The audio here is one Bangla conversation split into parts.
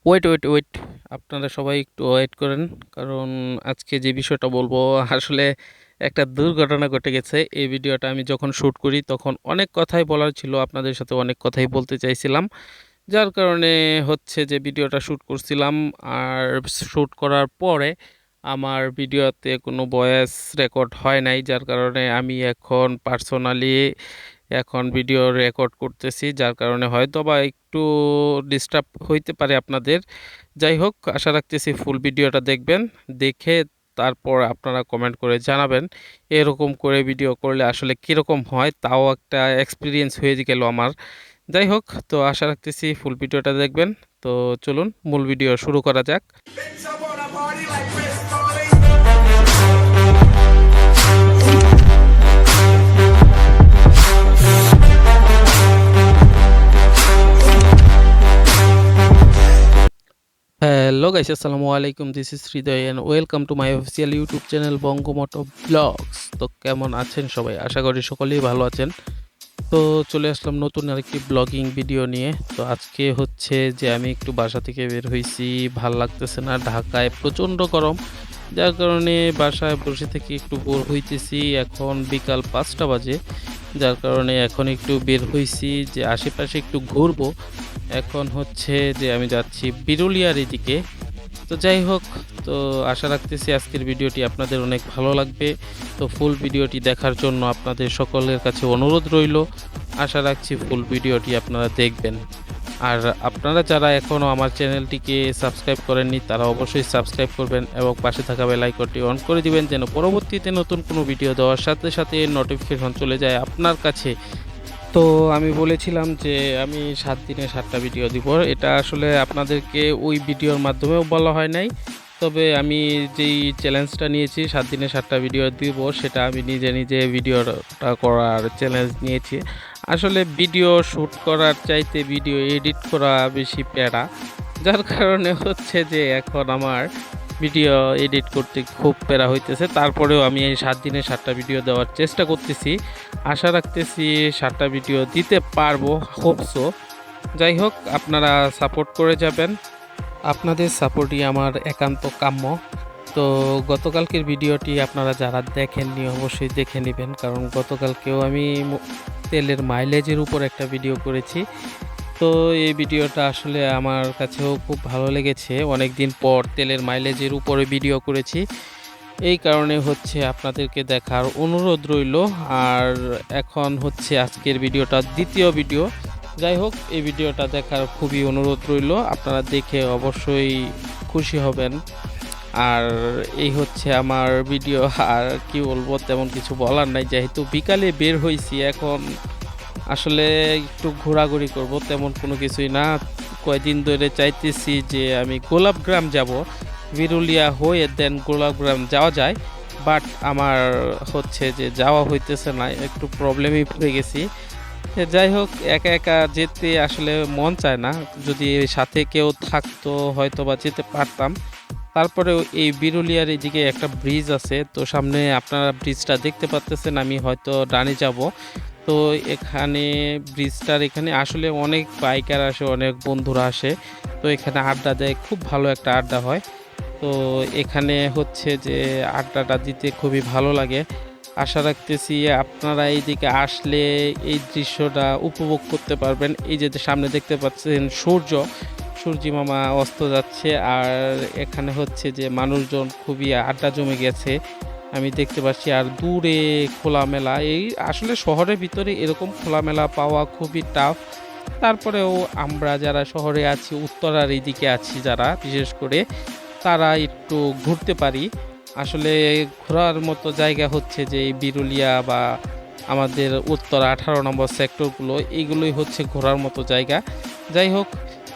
Wait, wait, wait. আপনারা সবাই একটু ওয়েট করেন। কারণ আজকে যে বিষয়টা বলবো আসলে একটা দুর্ঘটনা ঘটে গেছে। এই ভিডিওটা আমি যখন শ্যুট করি তখন অনেক কথাই বলার ছিল। আপনাদের সাথে অনেক কথাই বলতে চাইছিলাম। যার কারণে হচ্ছে যে ভিডিওটা শ্যুট করছিলাম। আর শ্যুট করার পরে আমার ভিডিওতে কোনো ভয়েস রেকর্ড হয় নাই। যার কারণে আমি এখন পার্সোনালি এখন ভিডিও রেকর্ড করতেছি। যার কারণে হয়তোবা একটু ডিস্টার্ব হইতে পারে আপনাদের। যাই হোক, আশা রাখতেছি ফুল ভিডিওটা দেখবেন। দেখে তারপর আপনারা কমেন্ট করে জানাবেন এরকম করে ভিডিও করলে আসলে কীরকম হয়, তাও একটা এক্সপিরিয়েন্স হয়ে গেল আমার। যাই হোক, তো আশা রাখতেছি ফুল ভিডিওটা দেখবেন। তো চলুন মূল ভিডিও শুরু করা যাক। হ্যালো গাইস, আসসালামু আলাইকুম। This is Hridoy and welcome to my official YouTube channel বঙ্গমটো ব্লগস। তো কেমন আছেন সবাই? আশা করি সকলেই ভালো আছেন। তো চলে আসলাম নতুন আরেকটি ব্লগিং ভিডিও নিয়ে। তো আজকে হচ্ছে যে আমি একটু বাসা থেকে বের হইছি, ভাল লাগতেছে না, ঢাকায় প্রচণ্ড গরম। যার কারণে বাসায় বসে থেকে একটু বোর হইতেছি। এখন বিকাল ৫টা বাজে। যার কারণে এখন একটু বের হইছি যে আশেপাশে একটু ঘুরবো। এখন হচ্ছে যে আমি যাচ্ছি বিরুলিয়ার এদিকে। তো যাই হোক, তো আশা রাখতেছি আজকের ভিডিওটি আপনাদের অনেক ভালো লাগবে। তো ফুল ভিডিওটি দেখার জন্য আপনাদের সকলের কাছে অনুরোধ রইল। আশা রাখছি ফুল ভিডিওটি আপনারা দেখবেন। আর আপনারা যারা এখনও আমার চ্যানেলটিকে সাবস্ক্রাইব করেননি তারা অবশ্যই সাবস্ক্রাইব করবেন এবং পাশে থাকা বেল আইকনটি অন করে দিবেন, যেন পরবর্তীতে নতুন কোনো ভিডিও দেওয়ার সাথে সাথে নোটিফিকেশন চলে যায় আপনার কাছে। তো আমি বলেছিলাম যে আমি ৭ দিনে ৭টা ভিডিও দিব। এটা আসলে আপনাদেরকে ওই ভিডিওর মাধ্যমেও বলা হয় নাই। তবে আমি যেই চ্যালেঞ্জটা নিয়েছি ৭ দিনে ৭টা ভিডিও দিব, সেটা আমি নিজে, নিজে ভিডিওটা করার চ্যালেঞ্জ নিয়েছি। আসলে ভিডিও শ্যুট করার চাইতে ভিডিও এডিট করা বেশি প্যারা। যার কারণে হচ্ছে যে এখন আমার ভিডিও এডিট করতে খুব প্যারা হইতেছে। তারপরেও আমি এই ৭ দিনে ৭টা ভিডিও দেওয়ার চেষ্টা করতেছি। আশা রাখতেছি ৭টা ভিডিও দিতে পারবো, হোপ সো। যাই হোক, আপনারা সাপোর্ট করে যাবেন। আপনাদের সাপোর্টই আমার একান্ত কাম্য। তো গতকালকের ভিডিওটি আপনারা যারা দেখেননি অবশ্যই দেখে নেবেন, কারণ গতকালকেও আমি তেলের মাইলেজের উপর একটা ভিডিও করেছি। তো এই ভিডিওটা আসলে আমার কাছেও খুব ভালো লেগেছে। অনেক দিন পর তেলের মাইলেজের উপরে ভিডিও করেছি। এই কারণে হচ্ছে আপনাদেরকে দেখার অনুরোধ রইল। আর এখন হচ্ছে আজকের ভিডিওটা দ্বিতীয় ভিডিও। যাই হোক, এই ভিডিওটা দেখার খুবই অনুরোধ রইল। আপনারা দেখে অবশ্যই খুশি হবেন। আর এই হচ্ছে আমার ভিডিও। আর কি বলবো, তেমন কিছু বলার নাই। যেহেতু বিকালে বের হইছি, এখন আসলে একটু ঘোরাঘুরি করব, তেমন কোনো কিছুই না। কয়দিন ধরে চাইতেছি যে আমি গোলাপগ্রাম যাব, বিরুলিয়া হয়ে দেন গোলাপগ্রাম যাওয়া যায়। বাট আমার হচ্ছে যে যাওয়া হইতেছে না, একটু প্রবলেমে পড়ে গেছি। যাই হোক, একা একা যেতে আসলে মন চায় না। যদি সাথে কেউ থাকতো হয়তো বা যেতে পারতাম। তারপরেও এই বিরুলিয়ার এদিকে একটা ব্রিজ আছে, তো সামনে আপনারা ব্রিজটা দেখতে পাচ্তেছেন। আমি হয়তো ডানে যাব। তো এখানে ব্রিজটার এখানে আসলে অনেক বাইকার আসে, অনেক বন্ধুরা আসে। তো এখানে আড্ডা দেয়, খুব ভালো একটা আড্ডা হয়। তো এখানে হচ্ছে যে আড্ডাটা দিতে খুবই ভালো লাগে। আশা রাখতেছি আপনারা এইদিকে আসলে এই দৃশ্যটা উপভোগ করতে পারবেন। এই যে সামনে দেখতে পাচ্ছেন সূর্যি মামা অস্ত যাচ্ছে। আর এখানে হচ্ছে যে মানুষজন খুবই আড্ডা জমে গেছে আমি দেখতে পাচ্ছি। আর দূরে খোলামেলা, এই আসলে শহরের ভিতরে এরকম খোলামেলা পাওয়া খুবই টাফ। তারপরেও আমরা যারা শহরে আছি, উত্তরার এইদিকে আছি যারা, বিশেষ করে তারা একটু ঘুরতে পারি। আসলে ঘোরার মতো জায়গা হচ্ছে যে এই বিরুলিয়া বা আমাদের উত্তরা 18 নম্বর সেক্টরগুলো, এইগুলোই হচ্ছে ঘোরার মতো জায়গা। যাই হোক,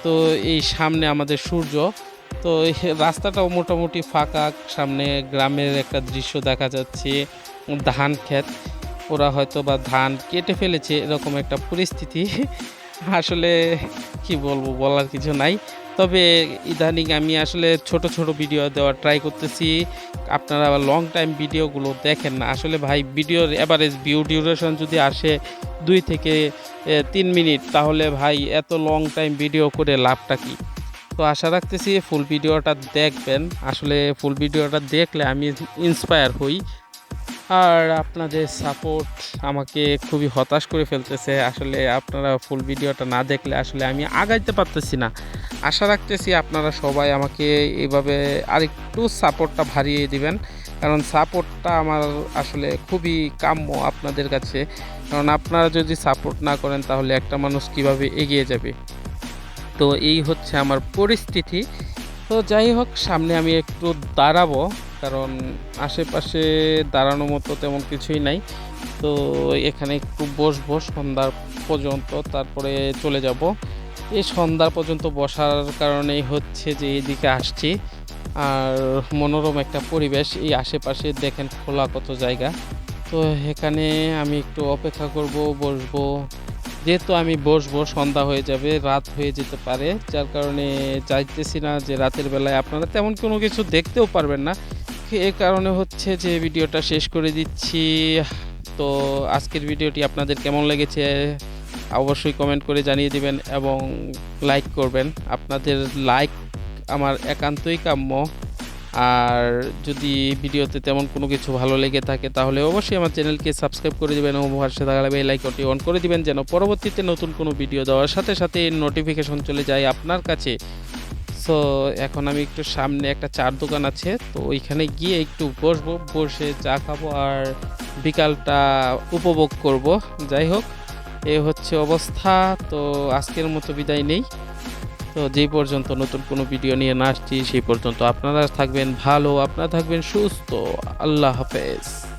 তো এই সামনে আমাদের সূর্য। তো এই রাস্তাটাও মোটামুটি ফাঁকা। সামনে গ্রামের একটা দৃশ্য দেখা যাচ্ছে, ধান ক্ষেত। ওরা হয়তো বা ধান কেটে ফেলেছে, এরকম একটা পরিস্থিতি। আসলে কি বলবো, বলার কিছু নাই। তবে ইদানিং আমি আসলে ছোট, ছোট ভিডিও দেওয়ার ট্রাই করতেছি। আপনারা আবার লং টাইম ভিডিওগুলো দেখেন না। আসলে ভাই, ভিডিওর এভারেজ ভিউ ডিউরেশন যদি আসে 2 থেকে 3 মিনিট, তাহলে ভাই এত লং টাইম ভিডিও করে লাভটা কী? তো আশা রাখতেছি ফুল ভিডিওটা দেখবেন। আসলে ফুল ভিডিওটা দেখলে আমি ইন্সপায়ার হই। আর আপনাদের সাপোর্ট আমাকে খুবই হতাশ করে ফেলতেছে। আসলে আপনারা ফুল ভিডিওটা না দেখলে আসলে আমি আগাইতে পারতেছি না। আশা রাখতেছি আপনারা সবাই আমাকে এভাবে আরেকটু সাপোর্টটা বাড়িয়ে দিবেন। কারণ সাপোর্টটা আমার আসলে খুবই কাম্য আপনাদের কাছে। কারণ আপনারা যদি সাপোর্ট না করেন তাহলে একটা মানুষ কিভাবে এগিয়ে যাবে? তো এই হচ্ছে আমার পরিস্থিতি। তো যাই হোক সামনে আমি একটু দাঁড়াবো। কারণ আশেপাশে দাঁড়ানোর মতো তেমন কিছুই নাই। তো এখানে একটু বসবো সন্ধ্যা পর্যন্ত, তারপরে চলে যাব। এই সন্ধ্যা পর্যন্ত বসার কারণেই হচ্ছে যে এদিকে আসছি। আর মনোরম একটা পরিবেশ। এই আশেপাশে দেখেন খোলা কত জায়গা। তো এখানে আমি একটু অপেক্ষা করব, বসবো। যেহেতু আমি বসবো সন্ধ্যা হয়ে যাবে, রাত হয়ে যেতে পারে। যার কারণে চাইতেছি না যে রাতের বেলায় আপনারা তেমন কোনো কিছু দেখতেও পারবেন না। এ কারণে হচ্ছে যে ভিডিওটা শেষ করে দিচ্ছি। তো আজকের ভিডিওটি আপনাদের কেমন লেগেছে অবশ্যই কমেন্ট করে জানিয়ে দিবেন এবং লাইক করবেন। আপনাদের লাইক আমার একান্তই কাম্য। আর যদি ভিডিওতে তেমন কোনো কিছু ভালো লেগে থাকে তাহলে অবশ্যই আমার চ্যানেলকে সাবস্ক্রাইব করে দিবেন এবং পাশে থাকা বেল আইকনটি অন করে দিবেন যেন পরবর্তীতে নতুন কোনো ভিডিও দেওয়ার সাথে সাথে নোটিফিকেশন চলে যায় আপনার কাছে। সো এখন আমি একটু সামনে একটা চার দোকান আছে, তো ওইখানে গিয়ে একটু বসবো, বসে চা খাবো আর বিকালটা উপভোগ করব। যাই হোক, এ হচ্ছে অবস্থা। তো আজকের মতো বিদায় নেই। তো যেই পর্যন্ত নতুন কোনো ভিডিও নিয়ে না আসছি সেই পর্যন্ত আপনারা থাকবেন ভালো, আপনারা থাকবেন সুস্থ। আল্লাহ হাফেজ।